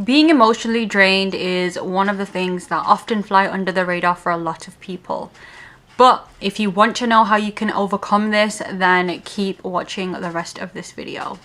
Being emotionally drained is one of the things that often fly under the radar for a lot of people. But if you want to know how you can overcome this, then keep watching the rest of this video.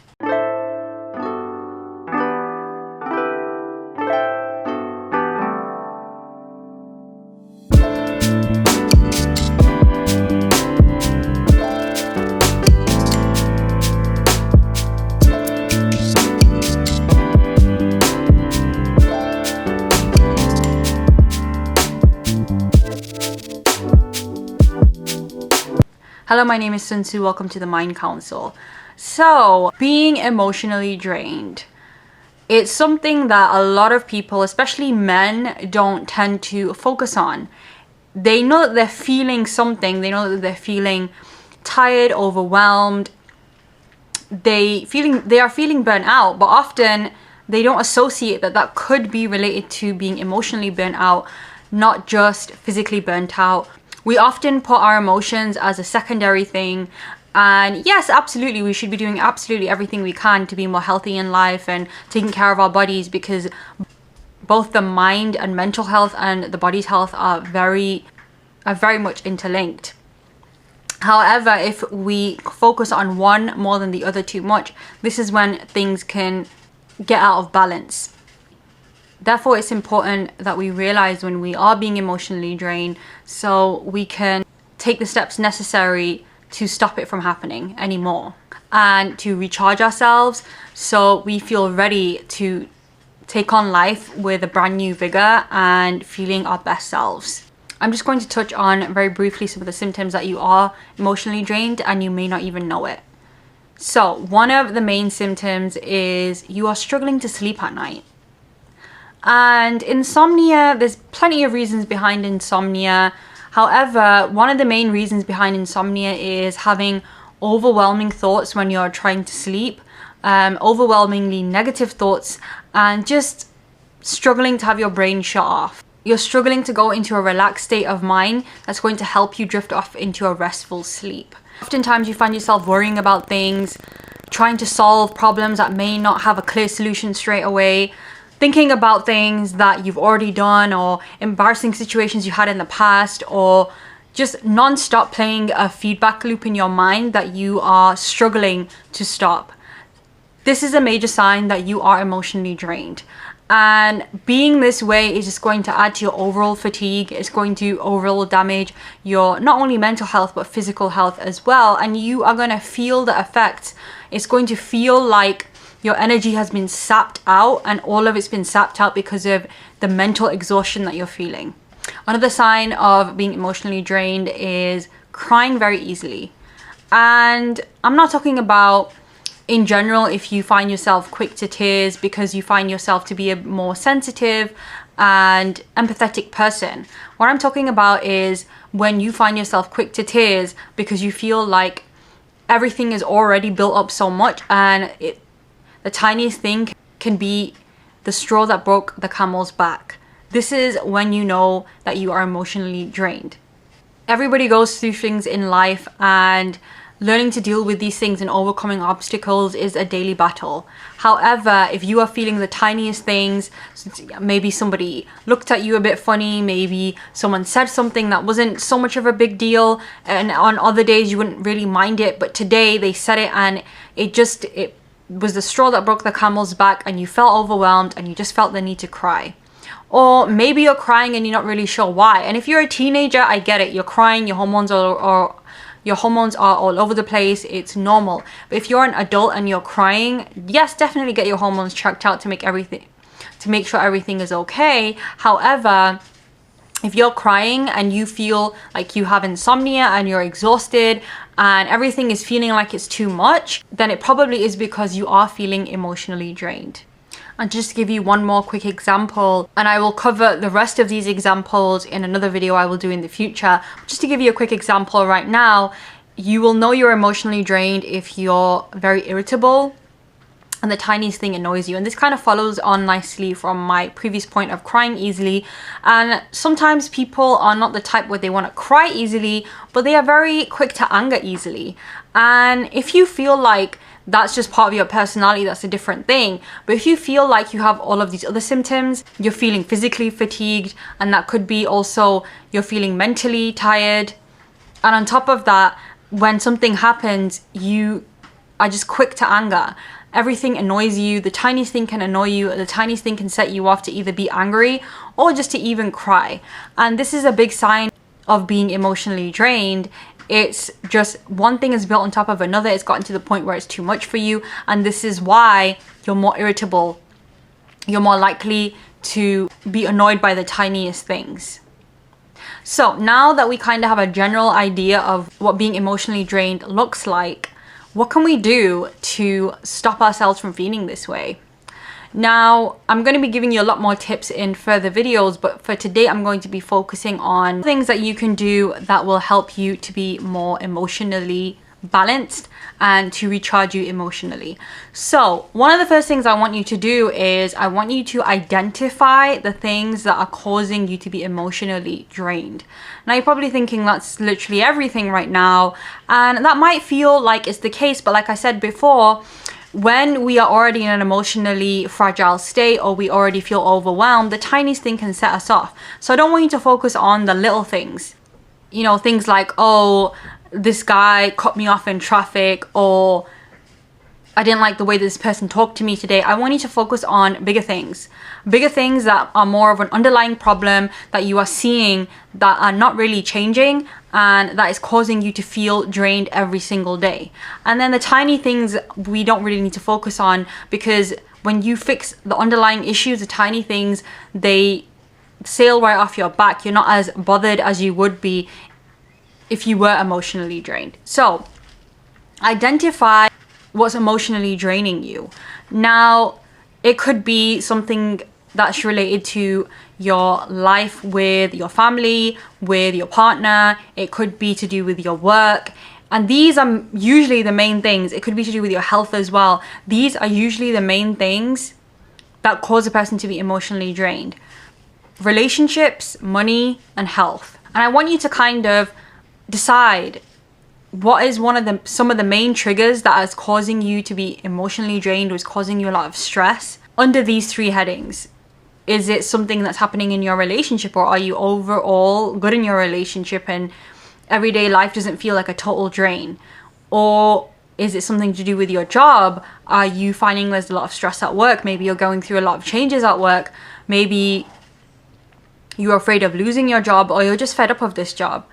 Hello, my name is Sun Tzu. Welcome to the Mind Council. So, being emotionally drained. It's something that a lot of people, especially men, don't tend to focus on. They know that they're feeling something. They know that they're feeling tired, overwhelmed. They are feeling burnt out, but often they don't associate that could be related to being emotionally burnt out, not just physically burnt out. We often put our emotions as a secondary thing, and yes, absolutely, we should be doing absolutely everything we can to be more healthy in life and taking care of our bodies, because both the mind and mental health and the body's health are very much interlinked. However, if we focus on one more than the other too much, this is when things can get out of balance. Therefore, it's important that we realize when we are being emotionally drained so we can take the steps necessary to stop it from happening anymore and to recharge ourselves so we feel ready to take on life with a brand new vigor and feeling our best selves. I'm just going to touch on very briefly some of the symptoms that you are emotionally drained and you may not even know it. So, one of the main symptoms is you are struggling to sleep at night. And insomnia, there's plenty of reasons behind insomnia. However, one of the main reasons behind insomnia is having overwhelming thoughts when you're trying to sleep, overwhelmingly negative thoughts, and just struggling to have your brain shut off. You're struggling to go into a relaxed state of mind that's going to help you drift off into a restful sleep. Oftentimes you find yourself worrying about things, trying to solve problems that may not have a clear solution straight away, thinking about things that you've already done or embarrassing situations you had in the past, or just non-stop playing a feedback loop in your mind that you are struggling to stop. This is a major sign that you are emotionally drained. And being this way is just going to add to your overall fatigue. It's going to overall damage your not only mental health but physical health as well. And you are going to feel the effects. It's going to feel like your energy has been sapped out, and all of it's been sapped out because of the mental exhaustion that you're feeling. Another sign of being emotionally drained is crying very easily. And I'm not talking about in general if you find yourself quick to tears because you find yourself to be a more sensitive and empathetic person. What I'm talking about is when you find yourself quick to tears because you feel like everything is already built up so much, and the tiniest thing can be the straw that broke the camel's back. This is when you know that you are emotionally drained. Everybody goes through things in life, and learning to deal with these things and overcoming obstacles is a daily battle. However, if you are feeling the tiniest things, maybe somebody looked at you a bit funny, maybe someone said something that wasn't so much of a big deal, and on other days you wouldn't really mind it, but today they said it and it was the straw that broke the camel's back, and you felt overwhelmed and you just felt the need to cry. Or maybe you're crying and you're not really sure why. And if you're a teenager, I get it. You're crying, your hormones are all over the place. It's normal. But if you're an adult and you're crying, yes, definitely get your hormones checked out to make sure everything is okay. However, if you're crying and you feel like you have insomnia and you're exhausted and everything is feeling like it's too much, then it probably is because you are feeling emotionally drained. And just to give you one more quick example, and I will cover the rest of these examples in another video I will do in the future. Just to give you a quick example right now, you will know you're emotionally drained if you're very irritable and the tiniest thing annoys you. And this kind of follows on nicely from my previous point of crying easily. And sometimes people are not the type where they want to cry easily, but they are very quick to anger easily. And if you feel like that's just part of your personality, that's a different thing. But if you feel like you have all of these other symptoms, you're feeling physically fatigued, and that could be also you're feeling mentally tired, and on top of that, when something happens, you are just quick to anger. Everything annoys you. The tiniest thing can annoy you. The tiniest thing can set you off to either be angry or just to even cry. And this is a big sign of being emotionally drained. It's just one thing is built on top of another. It's gotten to the point where it's too much for you. And this is why you're more irritable. You're more likely to be annoyed by the tiniest things. So now that we kind of have a general idea of what being emotionally drained looks like, what can we do to stop ourselves from feeling this way? Now, I'm going to be giving you a lot more tips in further videos, but for today, I'm going to be focusing on things that you can do that will help you to be more emotionally balanced and to recharge you emotionally. So one of the first things I want you to do is I want you to identify the things that are causing you to be emotionally drained. Now you're probably thinking that's literally everything right now, and that might feel like it's the case, but like I said before, when we are already in an emotionally fragile state or we already feel overwhelmed, the tiniest thing can set us off. So I don't want you to focus on the little things. You know, things like, oh, this guy cut me off in traffic, or I didn't like the way this person talked to me today. I want you to focus on bigger things that are more of an underlying problem that you are seeing that are not really changing and that is causing you to feel drained every single day. And then the tiny things we don't really need to focus on, because when you fix the underlying issues, the tiny things, they sail right off your back. You're not as bothered as you would be if you were emotionally drained. So identify what's emotionally draining you. Now, it could be something that's related to your life with your family, with your partner. It could be to do with your work. And these are usually the main things. It could be to do with your health as well. These are usually the main things that cause a person to be emotionally drained. Relationships, money, and health. And I want you to kind of decide what is some of the main triggers that is causing you to be emotionally drained or is causing you a lot of stress under these three headings. Is it something that's happening in your relationship, or are you overall good in your relationship and everyday life doesn't feel like a total drain? Or is it something to do with your job? Are you finding there's a lot of stress at work? Maybe you're going through a lot of changes at work. Maybe you're afraid of losing your job, or you're just fed up of this job.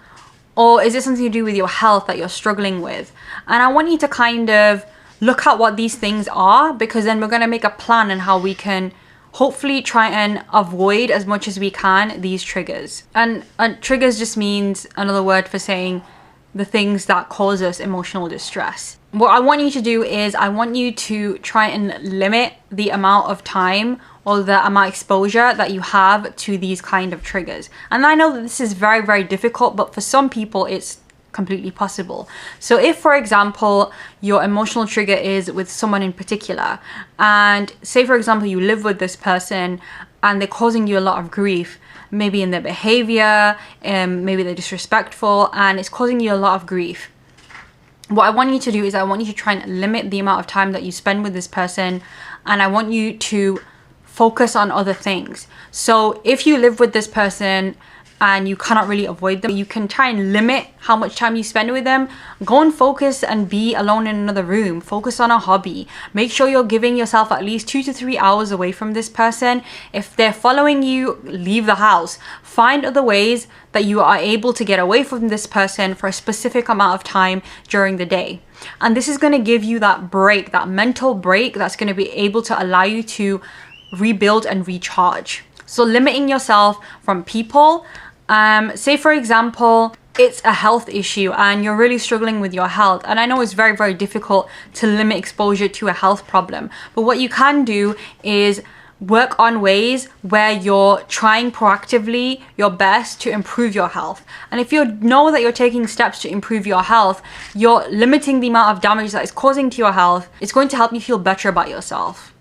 Or is it something to do with your health that you're struggling with? And I want you to kind of look at what these things are, because then we're going to make a plan on how we can hopefully try and avoid as much as we can these triggers. And triggers just means another word for saying the things that cause us emotional distress. What I want you to do is I want you to try and limit the amount of time or the amount of exposure that you have to these kind of triggers. And I know that this is very, very difficult, but for some people it's completely possible. So if, for example, your emotional trigger is with someone in particular, and say, for example, you live with this person and they're causing you a lot of grief, maybe in their behavior, maybe they're disrespectful, and it's causing you a lot of grief. What I want you to do is I want you to try and limit the amount of time that you spend with this person, and I want you to focus on other things. So if you live with this person and you cannot really avoid them, you can try and limit how much time you spend with them. Go and focus and be alone in another room. Focus on a hobby. Make sure you're giving yourself at least 2 to 3 hours away from this person. If they're following you, leave the house. Find other ways that you are able to get away from this person for a specific amount of time during the day. And this is going to give you that break, that mental break that's going to be able to allow you to rebuild and recharge. So limiting yourself from people, say for example, it's a health issue and you're really struggling with your health. And I know it's very, very difficult to limit exposure to a health problem. But what you can do is work on ways where you're trying proactively your best to improve your health. And if you know that you're taking steps to improve your health, you're limiting the amount of damage that it's causing to your health. It's going to help you feel better about yourself.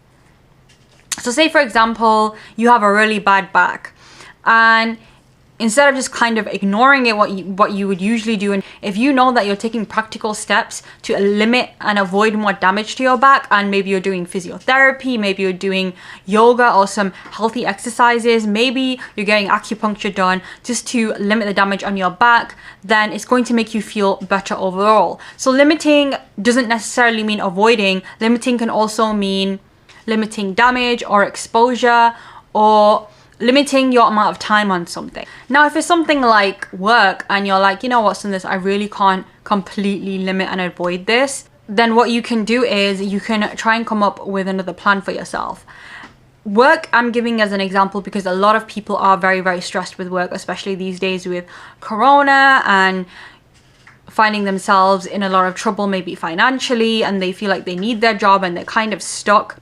So say for example, you have a really bad back, and instead of just kind of ignoring it, what you would usually do, and if you know that you're taking practical steps to limit and avoid more damage to your back, and maybe you're doing physiotherapy, maybe you're doing yoga or some healthy exercises, maybe you're getting acupuncture done just to limit the damage on your back, then it's going to make you feel better overall. So limiting doesn't necessarily mean avoiding. Limiting can also mean limiting damage or exposure, or limiting your amount of time on something. Now, if it's something like work and you're like, you know what, Sundus, I really can't completely limit and avoid this, then what you can do is you can try and come up with another plan for yourself. Work, I'm giving as an example because a lot of people are very, very stressed with work, especially these days with Corona and finding themselves in a lot of trouble, maybe financially, and they feel like they need their job and they're kind of stuck.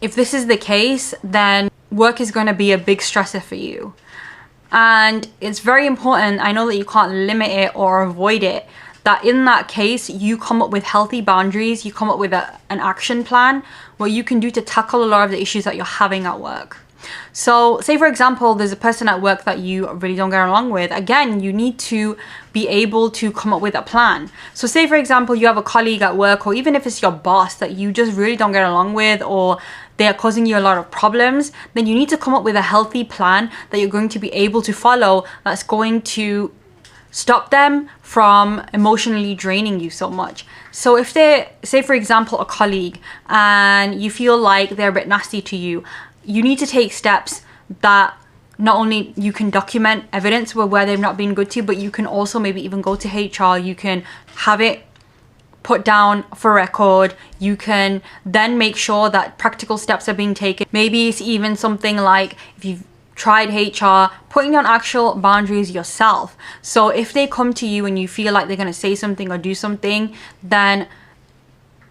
If this is the case, then work is going to be a big stressor for you. And it's very important, I know that you can't limit it or avoid it, that in that case, you come up with healthy boundaries, you come up with an action plan, what you can do to tackle a lot of the issues that you're having at work. So say for example, there's a person at work that you really don't get along with. Again, you need to be able to come up with a plan. So say for example, you have a colleague at work, or even if it's your boss that you just really don't get along with, or they're causing you a lot of problems, then you need to come up with a healthy plan that you're going to be able to follow, that's going to stop them from emotionally draining you so much. So if they're, say for example, a colleague, and you feel like they're a bit nasty to you, you need to take steps that not only you can document evidence where they've not been good to you, but you can also maybe even go to HR, you can have it put down for record, you can then make sure that practical steps are being taken. Maybe it's even something like, if you've tried HR, putting down actual boundaries yourself. So if they come to you and you feel like they're going to say something or do something, then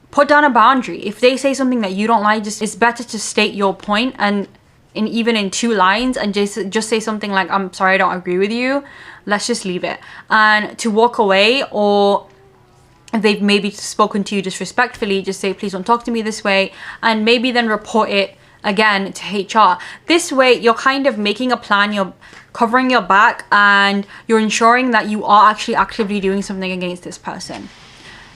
put down a boundary. If they say something that you don't like, it's better to state your point, and even in 2 lines, and just say something like, I'm sorry, I don't agree with you, let's just leave it. And to walk away, or if they've maybe spoken to you disrespectfully, just say, please don't talk to me this way, and maybe then report it again to HR. This way you're kind of making a plan, you're covering your back, and you're ensuring that you are actually actively doing something against this person.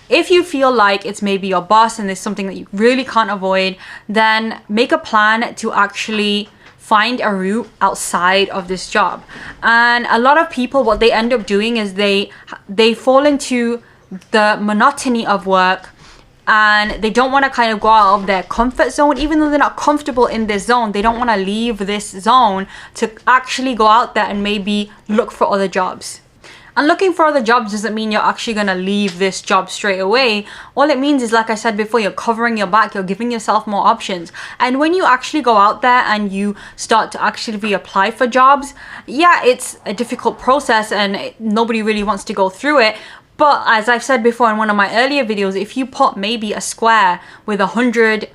If you feel like it's maybe your boss and there's something that you really can't avoid, then make a plan to actually find a route outside of this job. And a lot of people, what they end up doing is they fall into the monotony of work, and they don't want to kind of go out of their comfort zone. Even though they're not comfortable in this zone, they don't want to leave this zone to actually go out there and maybe look for other jobs. And looking for other jobs doesn't mean you're actually going to leave this job straight away. All it means is, like I said before, you're covering your back, you're giving yourself more options. And when you actually go out there and you start to actually apply for jobs, yeah, it's a difficult process and nobody really wants to go through it. But as I've said before in one of my earlier videos, if you put maybe a square with 100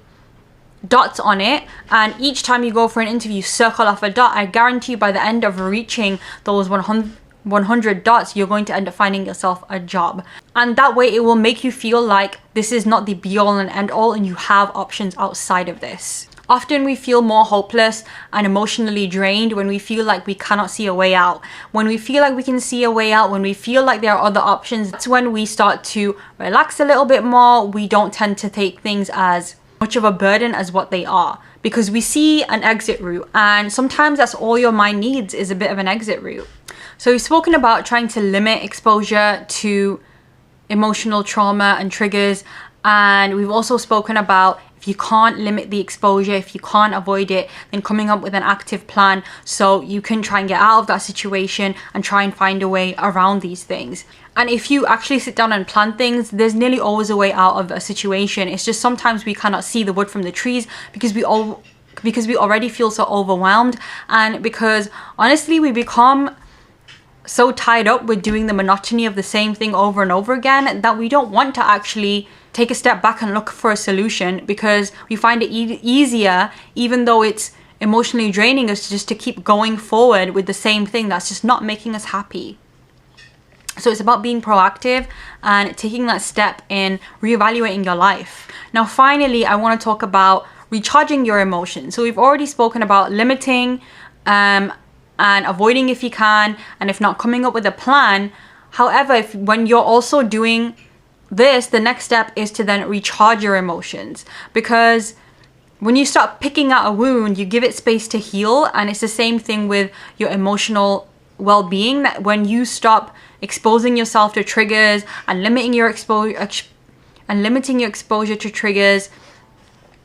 dots on it, and each time you go for an interview, circle off a dot, I guarantee you by the end of reaching those 100 dots, you're going to end up finding yourself a job. And that way it will make you feel like this is not the be all and end all, and you have options outside of this. Often we feel more hopeless and emotionally drained when we feel like we cannot see a way out. When we feel like we can see a way out, when we feel like there are other options, that's when we start to relax a little bit more. We don't tend to take things as much of a burden as what they are, because we see an exit route, and sometimes that's all your mind needs, is a bit of an exit route. So we've spoken about trying to limit exposure to emotional trauma and triggers, and we've also spoken about, if you can't limit the exposure, if you can't avoid it, then coming up with an active plan so you can try and get out of that situation and try and find a way around these things. And if you actually sit down and plan things, there's nearly always a way out of a situation. It's just sometimes we cannot see the wood from the trees because we already feel so overwhelmed, and because honestly we become so tied up with doing the monotony of the same thing over and over again that we don't want to actually take a step back and look for a solution, because we find it easier, even though it's emotionally draining us, just to keep going forward with the same thing that's just not making us happy. So it's about being proactive and taking that step in reevaluating your life. Now finally, I want to talk about recharging your emotions. So we've already spoken about limiting and avoiding if you can, and if not, coming up with a plan. However, when you're also doing this, the next step is to then recharge your emotions, because when you start picking out a wound, you give it space to heal. And it's the same thing with your emotional well-being, that when you stop exposing yourself to triggers and limiting your exposure to triggers,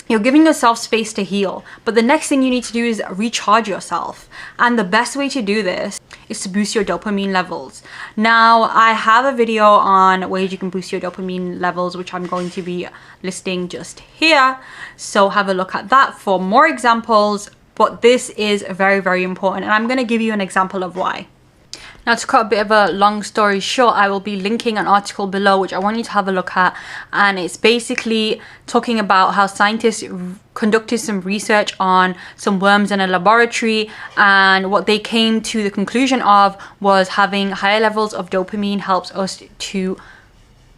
you're giving yourself space to heal. But the next thing you need to do is recharge yourself. And the best way to do this is to boost your dopamine levels. Now, I have a video on ways you can boost your dopamine levels, which I'm going to be listing just here. So have a look at that for more examples. But this is very, very important. And I'm going to give you an example of why. Now, to cut a bit of a long story short, I will be linking an article below which I want you to have a look at, and it's basically talking about how scientists conducted some research on some worms in a laboratory, and what they came to the conclusion of was having higher levels of dopamine helps us to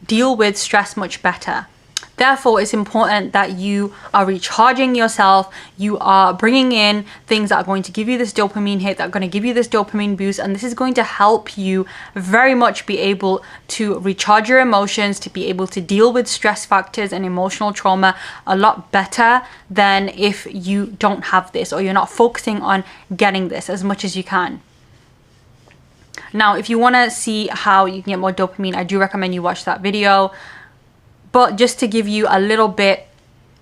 deal with stress much better. Therefore, it's important that you are recharging yourself. You are bringing in things that are going to give you this dopamine hit, that are going to give you this dopamine boost. And this is going to help you very much be able to recharge your emotions, to be able to deal with stress factors and emotional trauma a lot better than if you don't have this, or you're not focusing on getting this as much as you can. Now, if you want to see how you can get more dopamine, I do recommend you watch that video. But just to give you a little bit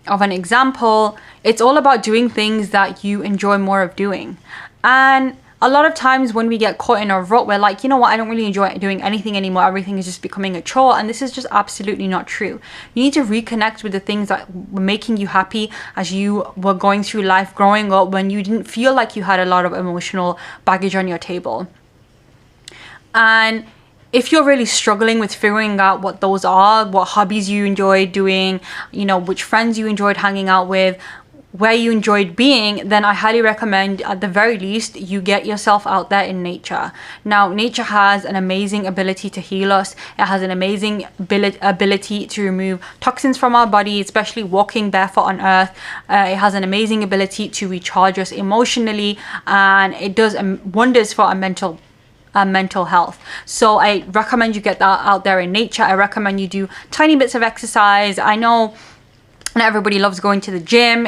of an example, it's all about doing things that you enjoy more of doing. And a lot of times when we get caught in a rut, we're like, you know what, I don't really enjoy doing anything anymore. Everything is just becoming a chore. And this is just absolutely not true. You need to reconnect with the things that were making you happy as you were going through life growing up, when you didn't feel like you had a lot of emotional baggage on your table. And if you're really struggling with figuring out what those are, what hobbies you enjoy doing, you know, which friends you enjoyed hanging out with, where you enjoyed being, then I highly recommend, at the very least, you get yourself out there in nature. Now, nature has an amazing ability to heal us. It has an amazing ability to remove toxins from our body, especially walking barefoot on earth. It has an amazing ability to recharge us emotionally, and it does wonders for our mental health. So I recommend you get that out there in nature. I recommend you do tiny bits of exercise. I know not everybody loves going to the gym.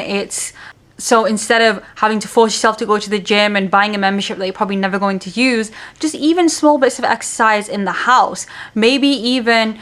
So instead of having to force yourself to go to the gym and buying a membership that you're probably never going to use, just even small bits of exercise in the house. Maybe even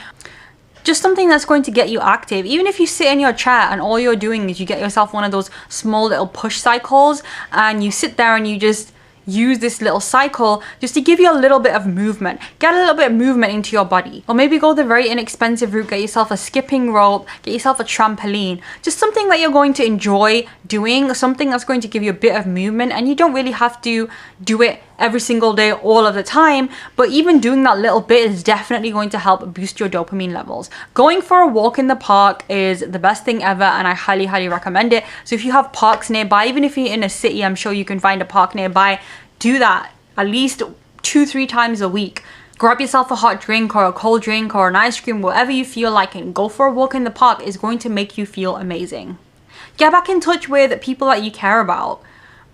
just something that's going to get you active. Even if you sit in your chair and all you're doing is you get yourself one of those small little push cycles, and you sit there and you just use this little cycle just to give you a little bit of movement. Get a little bit of movement into your body. Or maybe go the very inexpensive route, get yourself a skipping rope, get yourself a trampoline. Just something that you're going to enjoy doing, something that's going to give you a bit of movement, and you don't really have to do it every single day all of the time, but even doing that little bit is definitely going to help boost your dopamine levels. Going for a walk in the park is the best thing ever, and I highly, highly recommend it. So if you have parks nearby, even if you're in a city, I'm sure you can find a park nearby. Do that at least 2-3 times a week. Grab yourself a hot drink or a cold drink or an ice cream, whatever you feel like, and go for a walk in the park is going to make you feel amazing. Get back in touch with people that you care about.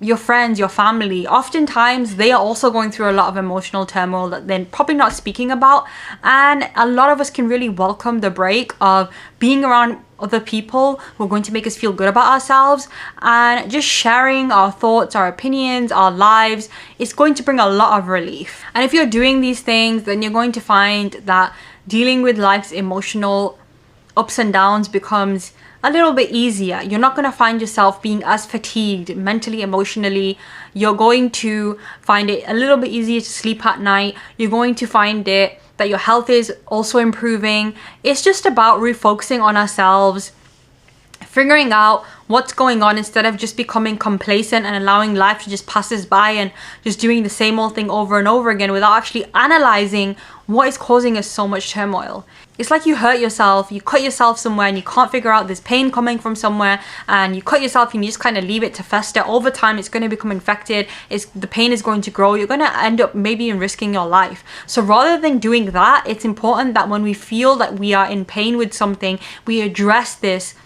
Your friends, your family. Oftentimes they are also going through a lot of emotional turmoil that they're probably not speaking about, and a lot of us can really welcome the break of being around other people who are going to make us feel good about ourselves, and just sharing our thoughts, our opinions, our lives. It's going to bring a lot of relief. And if you're doing these things, then you're going to find that dealing with life's emotional ups and downs becomes a little bit easier. You're not going to find yourself being as fatigued mentally, emotionally. You're going to find it a little bit easier to sleep at night. You're going to find it that your health is also improving. It's just about refocusing on ourselves, figuring out what's going on instead of just becoming complacent and allowing life to just pass us by and just doing the same old thing over and over again without actually analyzing what is causing us so much turmoil. It's like you hurt yourself, you cut yourself somewhere and you can't figure out there's pain coming from somewhere, and you cut yourself and you just kind of leave it to fester. Over time it's going to become infected, the pain is going to grow, you're going to end up maybe even risking your life. So rather than doing that, it's important that when we feel that we are in pain with something, we address this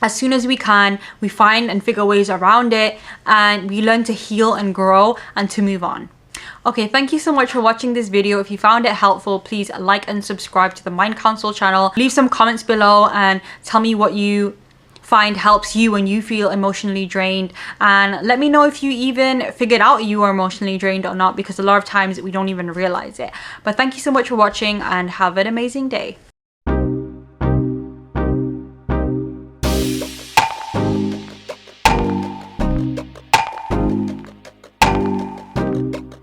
as soon as we can, we find and figure ways around it, and we learn to heal and grow and to move on. Okay, thank you so much for watching this video. If you found it helpful, please like and subscribe to the Mind Counsel channel. Leave some comments below and tell me what you find helps you when you feel emotionally drained, and let me know if you even figured out you are emotionally drained or not, because a lot of times we don't even realize it. But thank you so much for watching and have an amazing day.